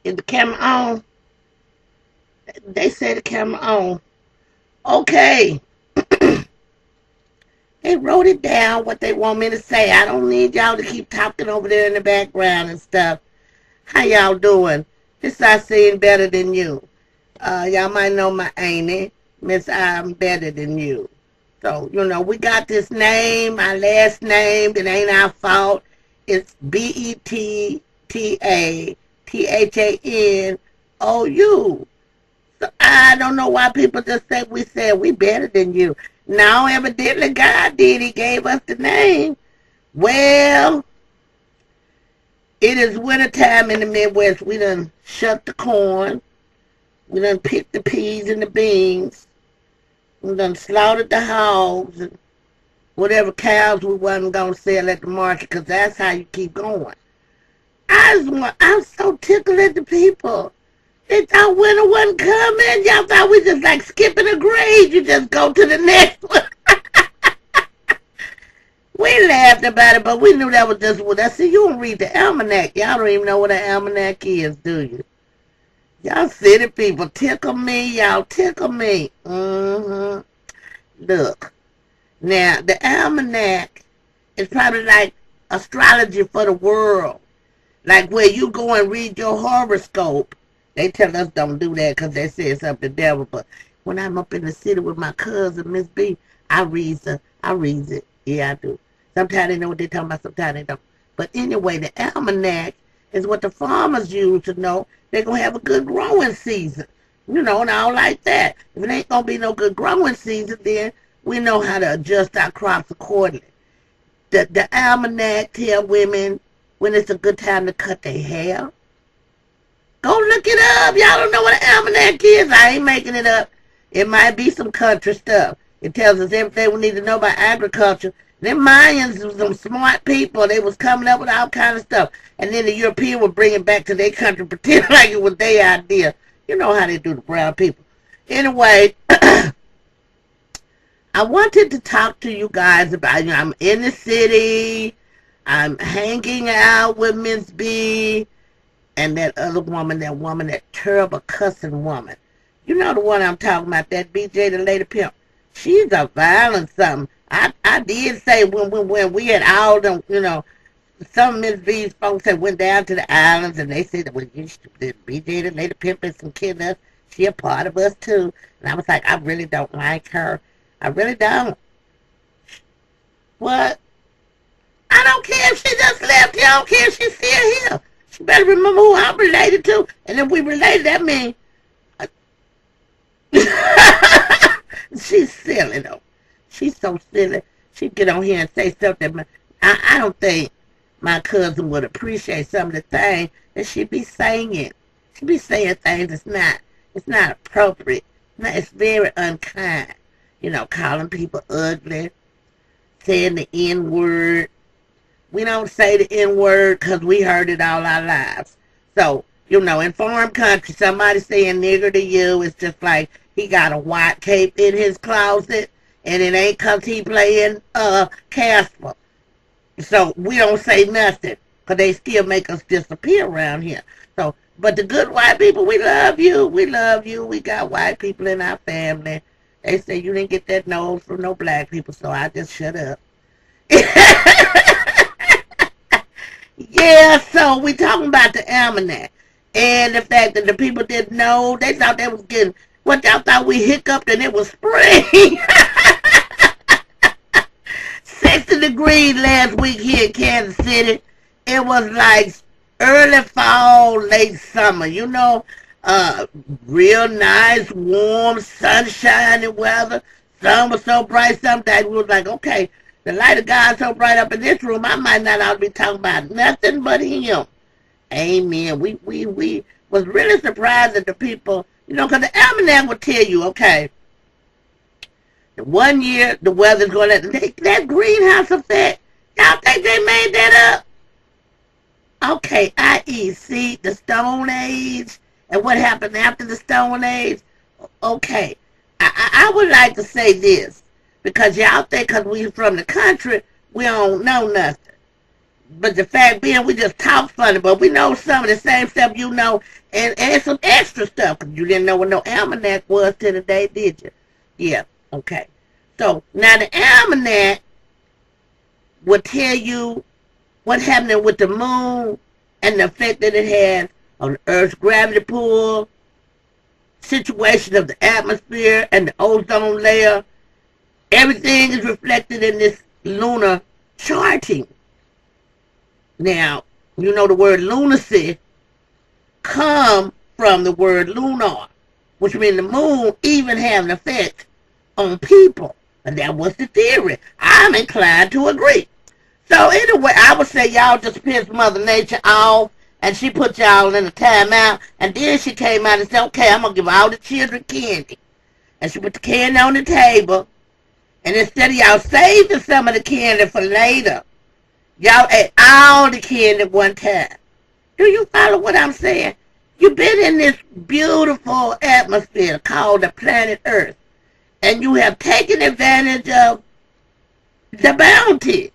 Is the camera on? They say the camera on. Okay. They wrote it down what they want me to say. I don't need y'all to keep talking over there in the background and stuff. How y'all doing? This I seen better than you. Y'all might know my auntie, Miss I'm better than you. So, we got this name, our last name, it ain't our fault. It's Bettathanu. So I don't know why people just say we said we better than you. Now, evidently, God did. He gave us the name. Well, it is wintertime in the Midwest. We done shut the corn. We done picked the peas and the beans. We done slaughtered the hogs and whatever cows we wasn't going to sell at the market, because that's how you keep going. I'm so tickled at the people. They thought winter wasn't coming. Y'all thought we just like skipping a grade. You just go to the next one. We laughed about it, but we knew that was just what I said. You don't read the almanac. Y'all don't even know what an almanac is, do you? Y'all city people tickle me. Y'all tickle me. Look. Now, the almanac is probably like astrology for the world. Like where you go and read your horoscope. They tell us don't do that because they say it's up the devil. But when I'm up in the city with my cousin, Miss B, I read it. Yeah, I do. Sometimes they know what they're talking about, sometimes they don't. But anyway, the almanac is what the farmers use to know they're going to have a good growing season. And all like that. If it ain't going to be no good growing season, then we know how to adjust our crops accordingly. The almanac tell women when it's a good time to cut their hair. Go look it up. Y'all don't know what an almanac is. I ain't making it up. It might be some country stuff. It tells us everything we need to know about agriculture. Them Mayans was some smart people. They was coming up with all kind of stuff. And then the European would bring it back to their country, pretend like it was their idea. You know how they do the brown people. Anyway, I wanted to talk to you guys about, I'm in the city. I'm hanging out with MS.B. and that other woman, that terrible cussing woman. You know the one I'm talking about, that BJ, the lady pimp. She's a violent something. I did say when we had all them, some of MS.B's folks that went down to the islands and they said that when BJ, the lady pimp, and some kidding us, she a part of us too. And I was like, I really don't like her. I really don't. What? I don't care if she just left here. I don't care if she's still here. She better remember who I'm related to. And if we related, that means she's silly, though. She's so silly. She'd get on here and say something. I don't think my cousin would appreciate some of the things that she'd be saying. She'd be saying things it's not appropriate. It's very unkind. Calling people ugly, saying the N-word. We don't say the N-word because we heard it all our lives. So, in foreign country, somebody saying nigger to you is just like he got a white cape in his closet and it ain't because he playing Casper. So, we don't say nothing because they still make us disappear around here. So, but the good white people, we love you. We love you. We got white people in our family. They say you didn't get that nose from no black people, so I just shut up. Yeah, so we talking about the almanac and the fact that the people didn't know. They thought they was getting what y'all thought we hiccuped and it was spring. 60 degrees last week here in Kansas City. It was like early fall, late summer. Real nice, warm, sunshiny weather. Sun was so bright sometimes we was like, okay, the light of God's so bright up in this room, I might not ought to be talking about nothing but him. Amen. We was really surprised at the people, because the almanac will tell you, okay, one year the weather's going to, that greenhouse effect, y'all think they made that up? Okay, i.e., see, the Stone Age and what happened after the Stone Age. Okay, I would like to say this, because y'all think because we from the country, we don't know nothing. But the fact being, we just talk funny, but we know some of the same stuff you know, and some extra stuff, because you didn't know what no almanac was till today, did you? Yeah, okay. So, now the almanac will tell you what's happening with the moon and the effect that it has on the Earth's gravity pull, situation of the atmosphere and the ozone layer. Everything is reflected in this lunar charting. Now, you know the word lunacy come from the word lunar, which means the moon even have an effect on people. And that was the theory. I'm inclined to agree. So anyway, I would say y'all just pissed Mother Nature off, and she put y'all in a timeout, and then she came out and said, okay, I'm going to give all the children candy. And she put the candy on the table, and instead of y'all saving some of the candy for later, y'all ate all the candy at one time. Do you follow what I'm saying? You've been in this beautiful atmosphere called the planet Earth, and you have taken advantage of the bounty.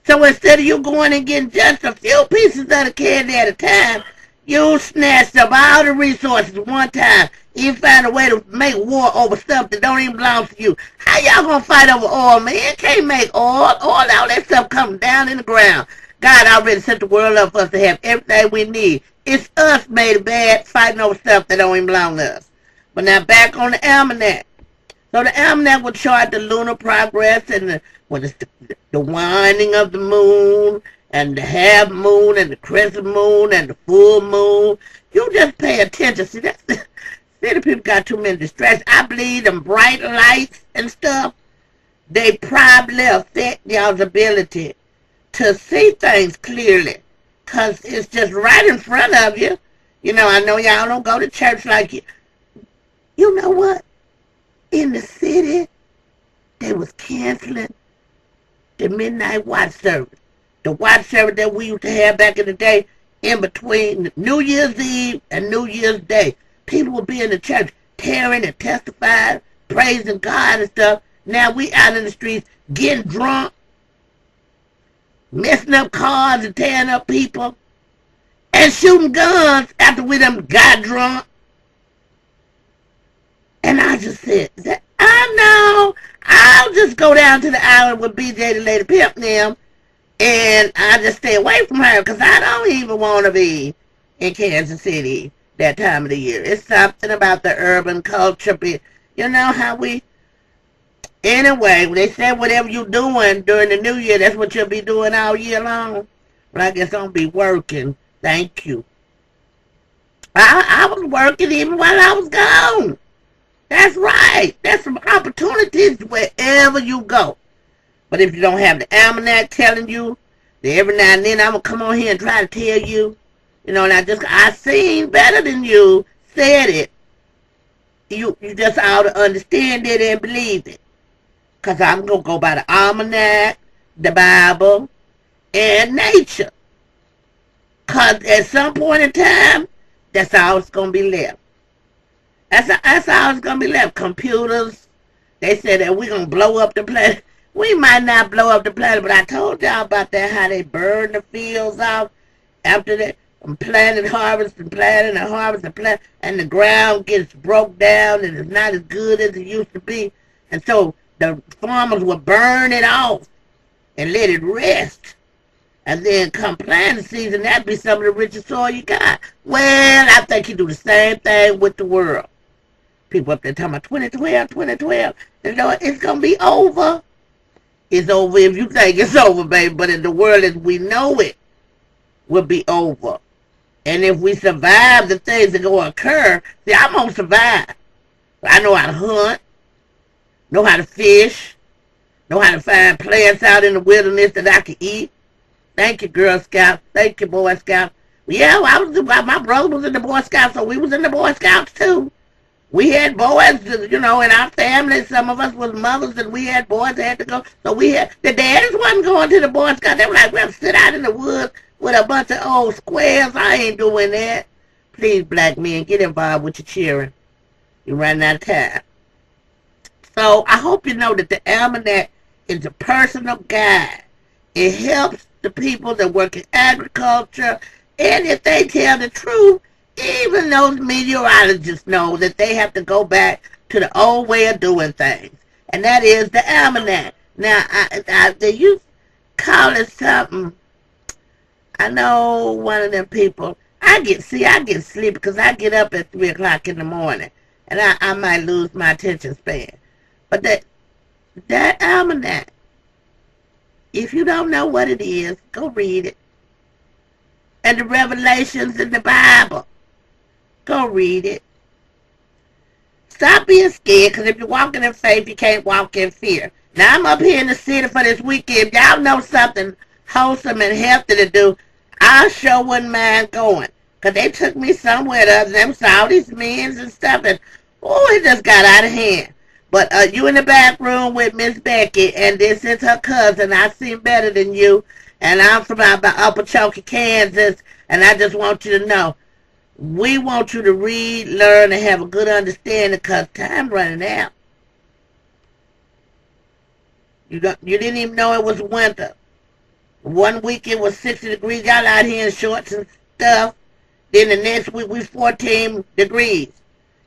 So instead of you going and getting just a few pieces of the candy at a time, you snatched up all the resources one time. You find a way to make war over stuff that don't even belong to you. How y'all gonna fight over oil, man? You can't make oil. All that stuff comes down in the ground. God already set the world up for us to have everything we need. It's us made bad fighting over stuff that don't even belong to us. But now back on the almanac. So the almanac will chart the lunar progress and the winding of the moon and the half moon and the crescent moon and the full moon. You just pay attention. See, the people got too many distractions. I believe them bright lights and stuff, they probably affect y'all's ability to see things clearly, because it's just right in front of you. You know, I know y'all don't go to church like you. You know what? In the city, they was canceling the midnight watch service. The watch service that we used to have back in the day, in between New Year's Eve and New Year's Day. People would be in the church tearing and testifying, praising God and stuff. Now we out in the streets getting drunk, messing up cars and tearing up people, and shooting guns after we done got drunk. And I just said, I know, I'll just go down to the island with BJ the Lady Pimp now, and I just stay away from her, because I don't even want to be in Kansas City that time of the year. It's something about the urban culture. You know how we... Anyway, they said whatever you're doing during the new year, that's what you'll be doing all year long. But I guess I'll be working. Thank you. I was working even while I was gone. That's right. That's some opportunities wherever you go. But if you don't have the almanac telling you, then every now and then I'm going to come on here and try to tell you, you know, and I seen better than you said it. You just ought to understand it and believe it. Because I'm going to go by the almanac, the Bible, and nature. Because at some point in time, that's all it's going to be left. That's all it's going to be left. Computers, they said that we're going to blow up the planet. We might not blow up the planet, but I told y'all about that, how they burn the fields off after that. Planting, harvest, and planting, and harvest, and plant, and the ground gets broke down, and it's not as good as it used to be. And so the farmers will burn it off and let it rest. And then come planting season, that'd be some of the richest soil you got. Well, I think you do the same thing with the world. People up there talking about 2012, 2012. You know, it's going to be over. It's over if you think it's over, baby. But in the world as we know it, will be over. And if we survive the things that going to occur, see, I'm going to survive. I know how to hunt, know how to fish, know how to find plants out in the wilderness that I can eat. Thank you, Girl Scouts. Thank you, Boy Scouts. Yeah, my brother was in the Boy Scouts, so we was in the Boy Scouts too. We had boys, you know, in our family. Some of us was mothers, and we had boys that had to go. So the daddies wasn't going to the Boy Scouts. They were like, we'll sit out in the woods with a bunch of old squares. I ain't doing that. Please, black men, get involved with your cheering. You're running out of time. So I hope you know that the almanac is a personal guide. It helps the people that work in agriculture, and if they tell the truth, even those meteorologists know that they have to go back to the old way of doing things, and that is the almanac. Now, you call it something. I know one of them people. I get sleepy because I get up at 3 o'clock in the morning, and I might lose my attention span. But that almanac, if you don't know what it is, go read it. And the revelations in the Bible, go read it. Stop being scared, because if you're walking in faith, you can't walk in fear. Now, I'm up here in the city for this weekend. Y'all know something wholesome and healthy to do. I sure wouldn't mind going, because they took me somewhere other than saw these men and stuff, and it just got out of hand. But you in the back room with Miss Becky, and this is her cousin. I seem better than you, and I'm from Upper Choke, Kansas, and I just want you to know, we want you to read, learn, and have a good understanding, because time running out. You didn't even know it was winter. One week it was 60 degrees. Y'all out here in shorts and stuff. Then the next week we 14 degrees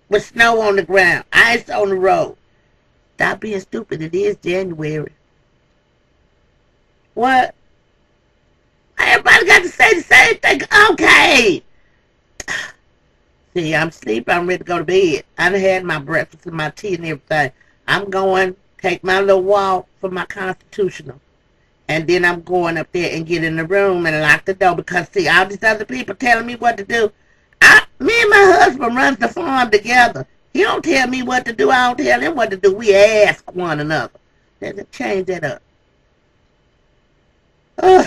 with snow on the ground, ice on the road. Stop being stupid. It is January. What? Everybody got to say the same thing. Okay. See, I'm sleepy. I'm ready to go to bed. I done had my breakfast and my tea and everything. I'm going to take my little walk for my constitutional. And then I'm going up there and get in the room and lock the door, because, see, all these other people telling me what to do. Me and my husband runs the farm together. He don't tell me what to do. I don't tell him what to do. We ask one another. Let's change that up. Ugh.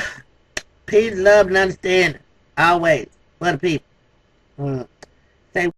Peace, love, and understanding. Always. For the people. Say